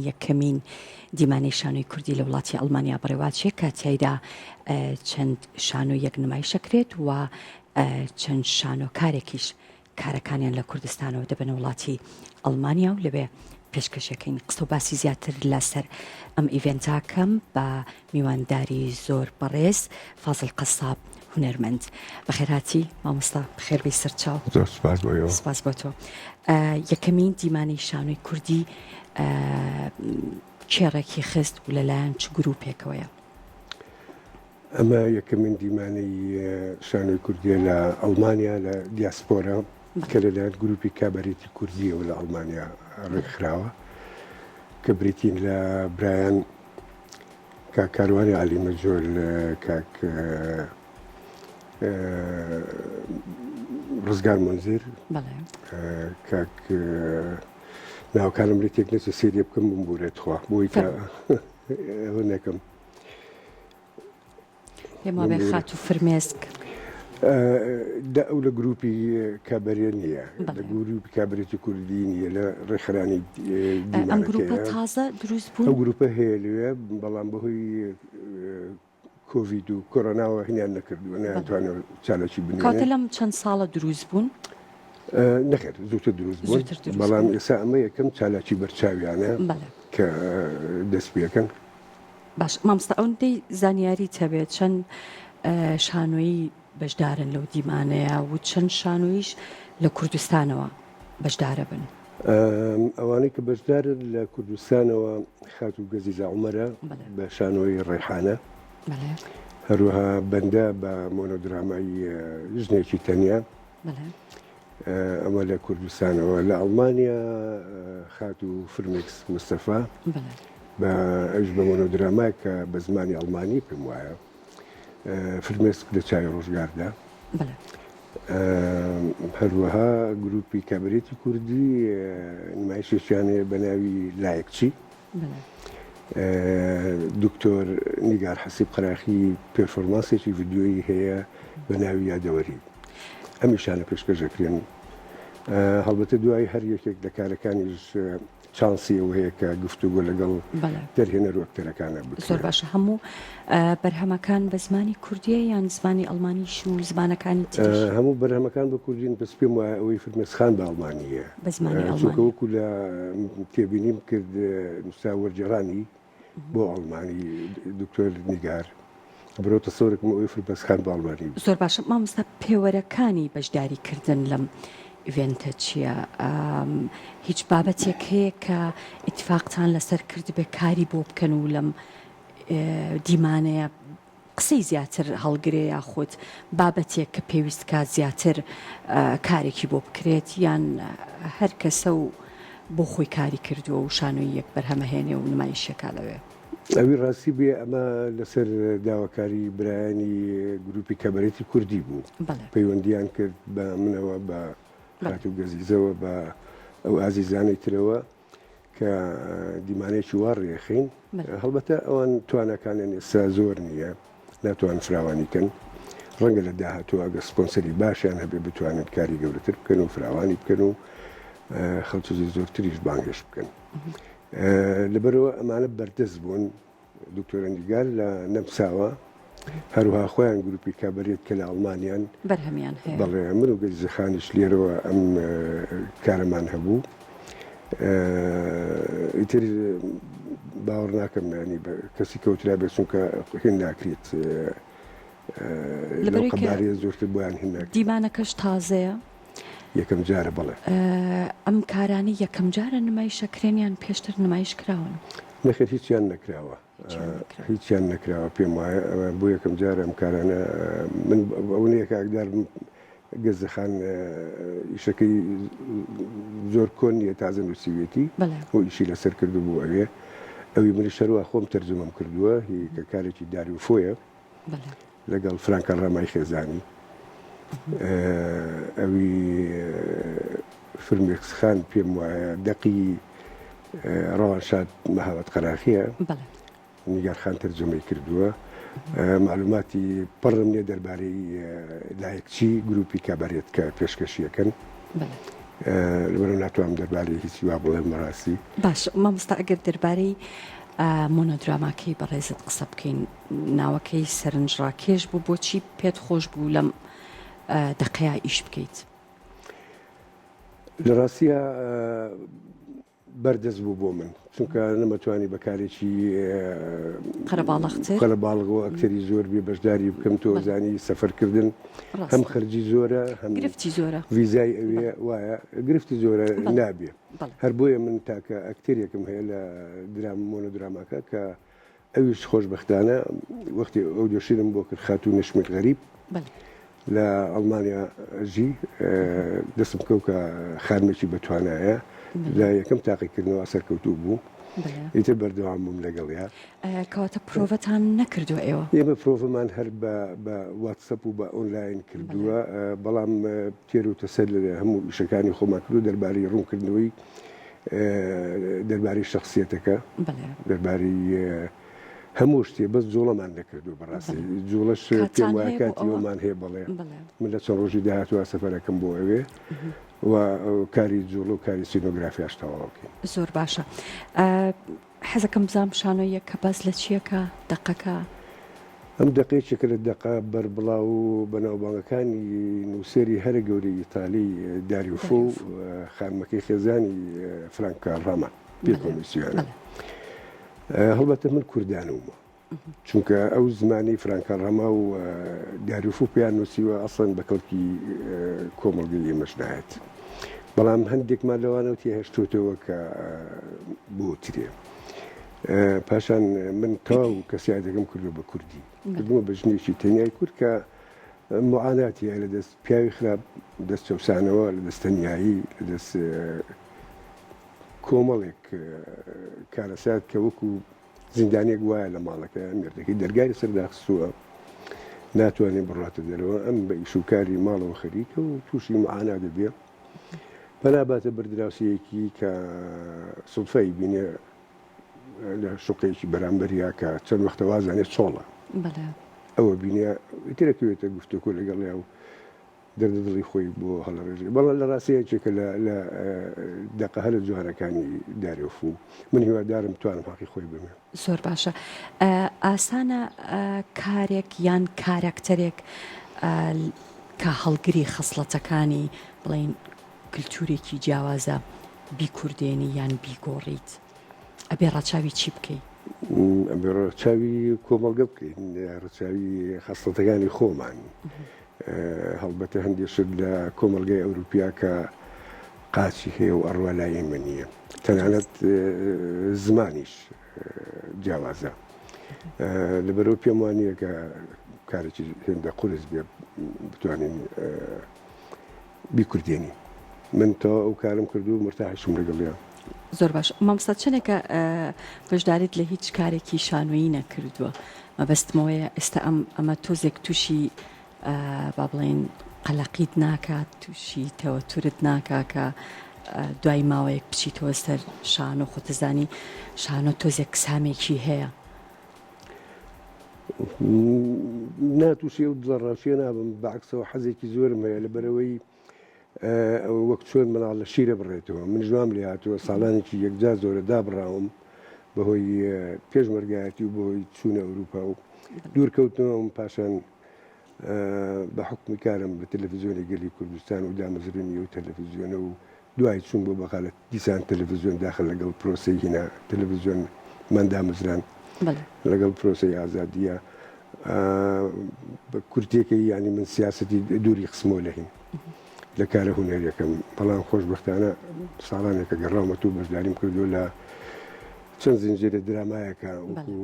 یەکەمین دیمانەی شانۆی کوردی لە وڵاتی ئەڵمانیا بڕێواتچێ کە تیایدا چەند شانۆ یەک نمایشەکرێت و چەند شانۆکارێکیش کارەکانیان لە کوردستانەوە دەبنە وڵاتی ئەڵمانیا و لەبێ پێشکەشەکەین قسە و باسی زیاتر لەسەر ئەم ئیڤێنتاکەم بە میوانداری زۆر بەڕێز فازڵ قەساب هونەرمەند بەخێرهاتی مامۆستا بەخێربەی سەرچاو. سپاس بۆ تۆ. یەکەمین دیمانەی شانۆی کوردی کێڕێکی خست و لەلایەن چ گروپێکەوەیە؟ ئەمە یەکەمین دیمانەی شانۆی کوردیە لە ئەڵمانیا لە دیاسپۆرە کە لەلایەن گروپی کابەرێتی کوردیەوە لە ئەڵمانیا ڕێکخراوە کە بریتین لە برایان کاکاروانی عەلیمەجۆل، کاک ڕزگار مۆنزێر، کاک ناوکانم لێ تێک نەچێت سێریە بکەم بمبورێت خوا بۆی کە ئەوە نەکەم. پێما بێ خات و فرمێسک ئەو لە گروپی کابەرێ نییە، لە گروپی کابرێتی کوردی نییە لە ڕێکخرانی دیمانەکەیە. ئەم گروپە تازە دروست بوو؟ ئەو گروپە هەیە لەوێ بەڵام بەهۆی کۆڤید و کۆڕۆناوە هینیان نەکردووە، نەیانتوانێت چالەکی بنێن. کاتە لەم چەند ساڵە دروست بوون؟ نەخێت زووتر دروست بوون، بەڵام ئێستا ئەمە یەکەم چالاکی بەرچاویانە کە دەست پێکەن. باش مامۆستا ئەوەندەی زانیاری تەبێت چەند شانۆیی بەشدارن لەو دیمانەیە و چەند شانۆیش لە کوردستانەوە بەشدارە بن؟ ئەوانەی کە بەشدارن لە کوردستانەوە خات و گەزیزە عومەرە بە شانۆی ڕێحانە، هەروەها بەندە بە مۆنۆدرامایی ژنێکی تەنیا، ئەمە لە کوردستانەوە. لە ئەڵمانیا خات و فرمێکس مستەفا بە ئەوش بە مۆنۆدرامای کە بە زمانی ئەڵمانی پێم وایە فرمێسک لە چای ڕۆژگاردا. هەروەها گروپی کابرێتی کوردی نمایشێکیانەیە بە ناوی لایەکچی، دکتۆر نیگار حەسیب قەراخی پێرفۆرمانسێکی ڤیدیۆیی هەیە بە ناوی یادەوەری. ئەمیشانە پێشکەشەکرێن. هەڵبەتە دوای هەر یەکێک لە کارەکانیش چانسی ئەوە هەیە کە گفتوگۆ لەگەڵ دەرهێنەر و ئەکتەرەکانە بکرێت. زۆر باشە. هەموو بەرهەمەکان بە زمانی کوردیە یان زمانی ئەڵمانیش و زمانەکانی تریش؟ هەموو بەرهەمەکان بە کوردین، بەس پێم وایە ئەوەی فرمێسخان بە ئەڵمانیە، بە زمانی ئەڵمانی. چونکە وەکو لە تێبینیم کرد نووسا وەرجێڕانی بۆ ئەڵمانی دکتۆر نیگار، برۆتە سەورێکم ئەوەی فرمێسخان بە ئەڵمانی. زۆر باشە. مامۆستا پێوەرەکانی بەشداریکردن لەم ئیڤێنتە چییە؟ هیچ بابەتێک هەیە کە ئیتفاقتان لەسەر کرد بێ کاری بۆ بکەن و لەم دیمانەیە قسەی زیاتر هەڵگرێ یاخود بابەتێک کە پێویستکە زیاتر کارێکی بۆ بکرێت یان هەر کەسە و بۆ خۆی کاری کردووە و شانۆی یەک بەرهەمە هێنێ و نمایشەکە لەوێ؟ ئەوی ڕاستی بێ ئەمە لەسەر داواکاری برایانی گروپی کابەرێتی کوردی بوو، پەیوەندیان کرد بە منەوە بە خات و گەزیزەوە بە ئەو ئازیزانەی ترەوە کە دیمانێکی وا ڕێخین. هەڵبەتە ئەوان توانەکانیان ئێستا زۆر نییە، ناتوان فراوانیکەن. ڕەنگە لە داهاتوو ئەگە سپۆنسەری باشیان هەبێ بتوانن کاری گەورەتر بکەن و فراوانی بکەن و خەڵکی زۆرتریش بانگێش بکەن. لەبەرەوە ئەمانە بەردەست بوون. دکتۆر نیگار لە نەمساوە، هەروها خۆیان گروپی کابەرێت کە لە ئەڵمانیان بەرهەمیان هەیە. بەڵێ من و گەزیزەخانیش لێرەوە ئەم کارەمان هەبوو. ئیتر باوەڕ ناکەم نانی بە کەسی کەوترا بێت چونکە هێن ناکرێت لەو قەبارەیە زۆرتر بۆیان هێن ناکرێت. دیمانەکەش تازەیە؟ یەکەم جارە بەڵێ. ئەم کارانەی یەکەم جارە نمایشەکرێنیان پێشتر نمایش کراون؟ نەخێت هیچیان نەکراوە، هیچیان نەکراوە پێم وایە بۆ یەکەم جارە ئەم کارانە. من ئەوەیە کاکدار گەزەخان ئیشەکەی زۆر کۆن نیە، تازە نووسیوێتی بۆ ئیشی لەسەر کردو بوو ئەوێ ئەوی منی شەروە خۆم تەرجمەم کردووە کە کارێکی داری و فۆیە لەگەڵ فرانکە ڕامای خێزانی. ئەوی فرمێسخان پێم وایە دەقی ڕەوانشاد مەهابەت قەراخیە، نیگار خان تەرجمەی کردووە. معلوماتی پڕم نیە دەربارەی لایەکچی گروپی کابەرێت کە پێشکەشیەکەن لەبەرەوە ناتوانم دەربارەی هیچی وا بڵێم بەڕاستی. باش مامۆستا ئەگەر دەربارەی مۆنۆدراماکەی بەڕێزت قسە بکەین ناوەکەی سەرنجڕاکێش بوو بۆچی پێت خۆش بوو لەم دەقەیە ئیش بکەیت؟ لە ڕاستیە بەردەست بوو بۆ من چونکە نەمەتوانی بەکارێکی قەرەباڵغ و ئەکتەری زۆر بێ بەشداری بکەم تۆ زانی سەفەرکردن هەم خەرجی زۆرە هەم گرفتی زۆرە ویزای ئەوێ وایە گرفتی زۆرە نابێ هەر بۆیە من تاکە ئەکتەرێکم هەیە لە مۆنۆدراماکە کە ئەویش خۆشبەختانە وەختی ئەو دۆشیرم بۆ کرد خاتوو نەشمیل غەریب لە ئەڵمانیا ژی دەستم کەوکە خارمێکی بەتوانایە لە یەکەم تاقیکردنەوە سەرکەوتوو بوو ئیتر بەردەوام بووم لەگەڵیا. کەواتە پرۆڤەتان نەکردو ئێوە؟ ئێمە پرۆڤەمان هەر بە واتسەپ و بە ئۆنلاین کردووە بەڵام تێر و تەسەر لە هەموو شەکانی خۆمان کردو دەربارەی ڕوونکردنەوەی دەربارەی شخصیەتەکە دەربارەی هەموو شتێ بەس جوڵەمان نەکردو بەڕاستی جوڵەش پێم وایە کاتی ئەومان هەیە بەڵێ من لە چەند ڕۆژی داهاتوە سەفەرەکەم بۆ ئەوێ و کاری جوڵ و کاری سینۆگرافیاش تەواو بکەین. زۆر باشە. حەزەکەم بزانم شانۆیە کە باز لە چیەکە دەقەکە؟ ئەم دەقەیەکێکە لە دەقا بەربڵاو و بەناوبانگەکانی نووسێری هەرە گەورەی ئیتالی داریۆفۆ و خانمەکەی خێزانی فرانکا ڕاما پێ کۆمیسیۆنە. هەڵبەتە من کوردانومە چونکە ئەو زمانی فرانکا ڕاما و داریۆفۆ پێیان نووسیوە ئەسڵەن بە کەڵکی کۆمەڵگەی ئێمەش نایەت بەڵام هەندێکمان لەوانەوتی هێشتوتەوە کە بۆ ترێ. پاشان من تەواو کەسیای دەگەم کردو بە کوردی کردومە بە ژنێکی تەنیای کورد کە معاناتی هەیە لە دەست پیاوی خراپ دەست چەوسانەوە لە دەستەنیایی لە دەست کۆمەڵێک کارەسات کە وەکو زیندانێک وایە لە ماڵەکە مردەکەی دەرگای سەرداخستووە ناتوانێت بڕاتە دەرەوە ئەم بە ئیشوکاری ماڵەوە خەریکە و تووشی معانا دەبێ بەناباتە بەردراوسەیەکی کە سڵفەی بینێ لە شوقێکی بەرامبەریا کە چەند وەختە وازانێت چۆڵە ئەوە بینە ترەکەوێتە گفتوکۆ لەگەڵیا و دەردەدڵی خۆی بۆ هەڵەڕێژێ بەڵام لە ڕاستەیەکێکە لە دەقە هەرە جوانەکانی داریۆفۆ من هیوادارم توانم حەقی خۆی بمێ. زۆر باشە. ئاسانە کارێک یان کارکتەرێک کە هەڵگری خەسڵەتەکانی بڵین کللتورێکی جیاوازە بیکوردێنی یان بیگۆڕیت ئەبێ ڕاچاوی چی بکەیت؟ ئەبێ ڕاچاوی کۆمەڵگە بکەین ڕاچاوی خەسڵەتەکانی خۆمان. هەڵبەتە هەندێشت لە کۆمەڵگەی ئەوروپیا کە قاچی هەیە و ئەڕوا لای ئێمە نییە تەنانەت زمانیش جیاوازە لەبەرەوە پێم وانە کە کارێکی هێندە قورس بێ بتوانین بیکوردێنی من تا ئەو کارم کردو مرتاحشم لەگەڵیان. زۆر باش. مامۆستا چەندێکە بەشداریت لە هیچ کارێکی شانۆیی نەکردووە مەبەستمەوەیە ئێستا ئەمە تۆزێک تووشی با بڵێن قەلەقیت ناکات تووشی تەوەتورت ناکا کە دوای ماوەیەک بچیتەوە سەر شانۆ خۆتەزانی شانۆ تۆزێک سامێکی هەیە؟ ناتووشێ و دڵڕاشیە نابم بەعکسەوە حەزێکی زۆرم هەیە لەبەرەوەی وەک چۆن مناڵ لە شیرە بڕێتەوە من ژوام لێ هاتووە ساڵانێکی یەکجا زۆرە دابڕاوم بەهۆی پێشمەرگایەتی و بەهۆی چوونە ئەوروپا و دوورکەوتنەوەم پاشان بە حکمی کارم بە تەلەڤیزیۆنی گەلی کوردستان و دامەزرێنی و تەلەڤیزیۆنە و دوای چوون بۆ بەقالت دیسان تەلەڤیزیۆن داخل لەگەڵ پرۆسەی هینا تەلەڤیزیۆن مندامزران لەگەڵ پرۆسەی ئازادیە بە کورتێکی ینی من سیاسەتی دووری قسمۆ لە هین لە کارە هونەرەکەم بەڵام خۆشبەختانە ساڵانێکە گەڕاومەت و بەشداریم کردو لە چەند زنجیرە درامایەکە وەکو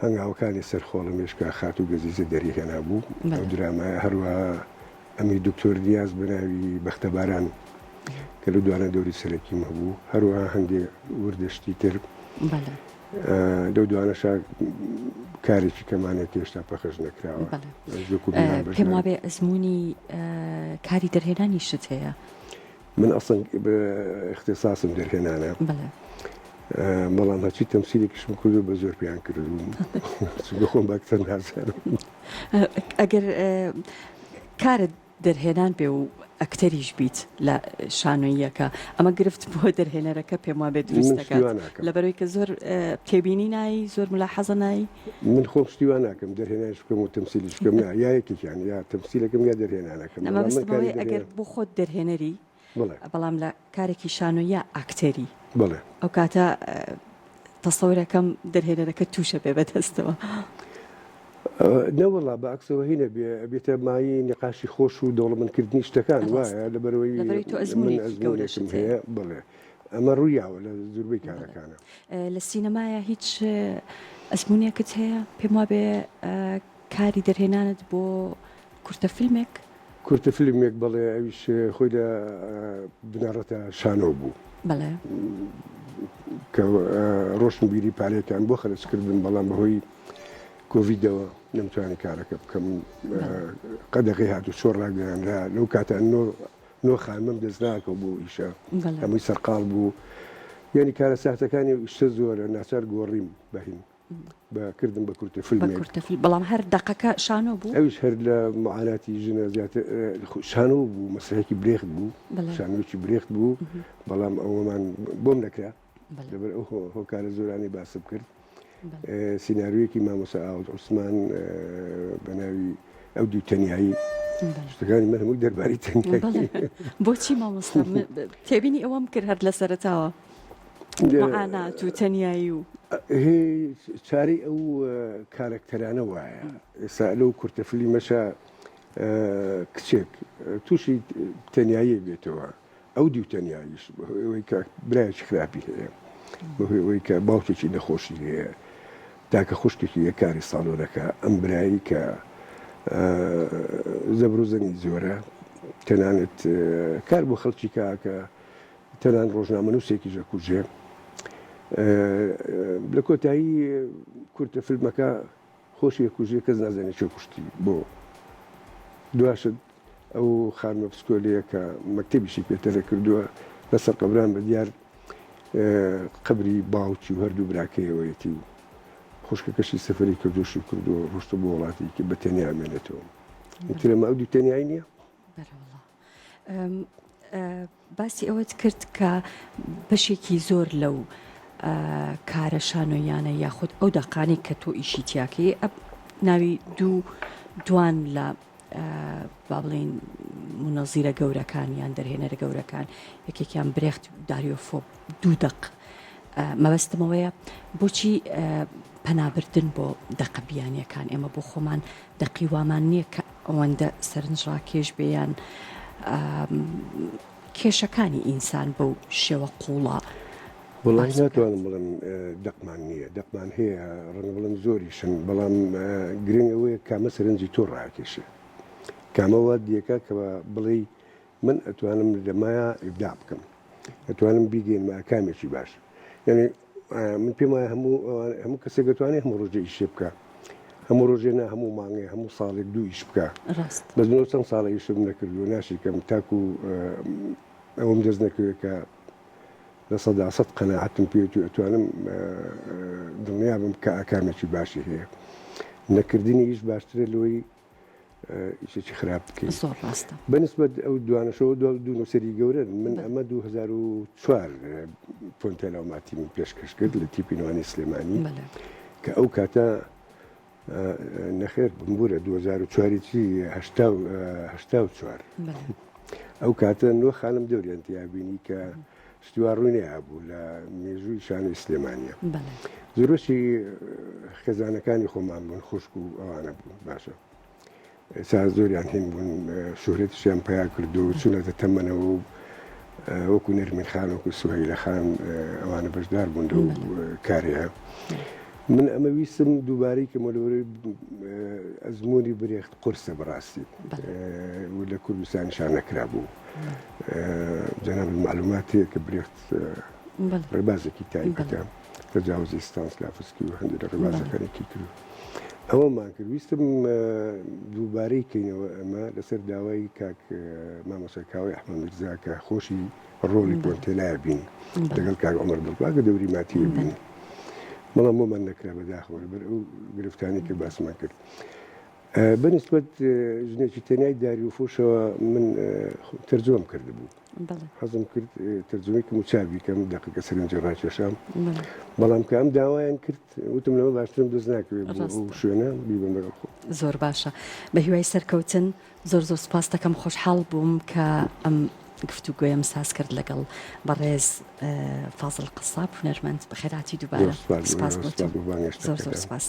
هەنگاوەکانی سەرخۆڵە مێشکە خات و گەزیزە دەریهێنا بوو ئەو درامایە هەروەها ئەمی دکتۆر نیاز بەناوی بەختەباران کە لە دوانە دەوری سەرەکیم هەبوو هەروەها هەندێک وردەشتی تر لەو دوانەشا کارێکی کەمانێت هێشتا پەخش نەکراوە. پێم وابێ ئەزمموی کاری دەرهێنانی شت هەیە؟ من ئەسڵەن اختصاصم دەرهێنانە بەڵام هەچی تەمسیلێکیشم کردو بە زۆر پێیان کردوم خۆم باکتەر نازانم. ئەگەر کارت دەرهێنان بێ و ئەکتەریش بیت لە شانۆییەکە ئەمە گرفت بۆ دەرهێنەرەکە پێم وابێت دروستەکەات لەبەرەوەی کە زۆر تێبینی نایی زۆر ملاحەزە نایی من خۆم شتیوان ناکەم دەرهێنانش بکەم و تەمسیلیش بکەم نا یا یەکێکیان یا تەمسیلەکەم یا دەرهێنانەکەم ئەمە بەستەوەی ئەگەر بۆ خۆت دەرهێنەری بەڵام لە کارێکی شانۆیە ئاکتەری ئەو کاتە تەسەورەکەم دەرهێنەرەکە تووشە پێ بەدەستەوە نەوەڵا بەعکسەوە هینە بێتە مای نقاشی خۆش و دەوڵەمەندکردنی شتەکان وایە لەبەرەوەی ئەزمونێکم هەیە بڵێ ئەمە ڕوویاوە لە زۆربەی کارەکانە لە سینەمایە هیچ ئەزمونێکت هەیە پێم وابێ کاری دەرهێنانت بۆ کورتەفیلمێک کورتەفیلمێک بڵێ ئەویش خۆی لە بنەڕەتە شانۆ بوو بەڵێ کە ڕۆشن بیری پارێکان بۆ خەرجکردن بەڵام بەهۆی کۆڤیدەوە نەمتوانی کارەکە بکەم قەدەغی هاتو شۆڕ ڕاگەیانرا لەو کاتە نۆ خانمەم دەستناکە بۆ ئیشە هەمووی سەرقاڵ بوو یعنی کارە ساختەکانی شتە زۆرە ناچار گۆڕیم بەهین بەکردم بە کورتەفیلمێک بەڵام هەر دەقەکە شانۆ بوو ئەویش هەر لە معاناتی ژنە زیاتر شانۆ بوو مەسلەیەکی برێخت بوو شانۆکی برێخت بوو بەڵام ئەوەمان بۆم نەکرا لەبەر ئەو هۆکارە زۆرانی باسم کرد سیناریویەکی مامۆسا ئاوت عوسمان بە ناوی ئەو دوو تەنیایی شتەکانی من هەموو دەربارەی تەنیایی بۆچی مامۆستا تێبینی ئەوەم کرد هەر لە سەرەتاوە معانات و تەنیایی و چارەی ئەو کارەکتەرانە وایە ئێستا لەو کورتەفیلمەشە کچێک تووشی تەنیایی بێتەوە ئەو دوو تەنیاییش ئەوەی کە برایەکی خراپی هەیە بەهۆی ئەوەی کە باوکێکی نەخۆشی هەیە تاکە خوشکێکی یە کاری ساڵۆنەکە ئەم برایی کە زەبرۆزەنی زۆرە تەنانەت کار بۆ خەڵکی کاکە تەنان ڕۆژنامە نووسێکی ژەکوژێ لە کۆتایی کورتەفیلمەکە خۆشی یەکوژێ کەس نازانێت چێ کوشتی بۆ دواشت ئەو خانمە پسکۆلەیە کە مەکتەبیشی پێتەرە کردووە لەسەر قەبران بە دیار قبری باوکی و هەردوو براکەیەوەیەتی و خوشکەکەشی سەفەری کردوشی کردو ڕۆشتە بۆ وڵاتێکی بە تەنیا ئەمێنێتەوە ترەمە ئەو دوو تەنیایی نییە باسی ئەوەت کرد کە بەشێکی زۆر لەو کارە شانۆیانە یاخود ئەو دەقانی کە تۆ ئیشی تیاکەی ناوی دوان لە با بڵێن منەزیرە گەورەکان یان دەرهێنەرە گەورەکان یەکێکیان برێخت داریۆفۆ دوو دەق مەبەستمەوەیە بۆچی پەنابردن بۆ دەقە بیانیەکان ئێمە بۆ خۆمان دەقی وامان نییە کە ئەوەندە سەرنجڕاکێش بێیان کێشەکانی ئینسان بەو شێوە قوڵە وڵی ناتوانم بڵم دەقمان نییە دەقمان هەیە ڕەنگە بڵم زۆریشن بەڵام گرنگ ئەوەیە کامە سەرنجی تۆ ڕاکێشە کامەوە دیەکە کە بڵێ من ئەتوانم لەمایە ئیبدا بکەم ئەتوانم بیگەینمە کامێکی باش یعنی من پێم وایە هەموو کەسێک دەتوانێت هەموو ڕۆژێ ئیش پێ بکە هەموو ڕۆژێنە هەموو مانگێ هەموو ساڵێک دوو ئیش بکە بەزنەوە چەند ساڵە ئیشم نەکردو ناشیکەم تاکو ئەوم دەست نەکەوێت کە لە سەداسەد قەناعەتم پێێت و ئەتوانم دڵنیا بم کە ئاکامێکی باشی هەیە نەکردنی ئیش باشترە لەوەی ئیشێکی خراپ بکەیت زۆر ڕاستە بەنسبەت ئەو دوانەشەوە دوو نووسری گەورە من ئەمە 2004 فۆنتێلاوماتی من پێشکەش کرد لە تیپینوانی سلێمانی کە ئەو کاتە نەخێر بمبورە 2004 ئەو کاتە نۆ خانم دەوریان تیابینی کە شتیوار ڕوونی هەبوو لە مێژووی شانۆی سلێمانیە زۆرۆشی خێزانەکانی خۆمان بوون خوشک و ئەوانە بوون باشە ئێستا زۆریان هین بوون شۆهرەتیشیان پیا کردو و چونەتە تەمەنەوە و وەکو نەرمین خان وەکو سوهەیلە خان ئەوانە بەشدار بوون لەو کارەیە من ئەمە ویستم دووبارەی کە مەلەوەی ئەزمموی برێخت قورسە بەڕاستی لە کوردستانیشان نەکرا بوو جەناب معلومات هەیە کە برێخت ڕێبازێکی تایبەتە تەجاوزی ستانسلافسکی و هەندێک ڕێبازەکانێکی کرد ئەوەمان کرد ویستم دووبارەی کەینەوە ئەمە لەسەر داوای کاک مامۆستا کاوەی ئەحمەد میرزا کە خۆشی ڕۆڵی پۆنتێلایە بین لەگەڵ کاک عومەر دڵباگە دەوری ماتیە بین بەڵام بۆمان نەکرا بەداخەوە بەر ئەو گرفتانی کە باسمان کرد بالنسبة ژنێکی تەنای داری و فۆشەوە من تەرجەمەم کردبوو. حەزم کرد تەرجەمەیەکم و چاوی کەم دەقیقە سەرنجە ڕاکێشام. بەڵام کە ئەم داوایان کرد وتم لەمە باشترم دەست ناکەوێت بۆ شوێنە بیبم لەگەڵ خۆ. زۆر باشە. بە هیوای سەرکەوتن زۆر سوپاس دەکەم، خۆشحاڵ بووم کە ئەم گفتوگۆیم ساز کرد لەگەڵ بەڕێز فازڵ قساب هونەرمەند. بەخێراتی دووبارە. سپاس بۆ تۆ. زۆر سپاس.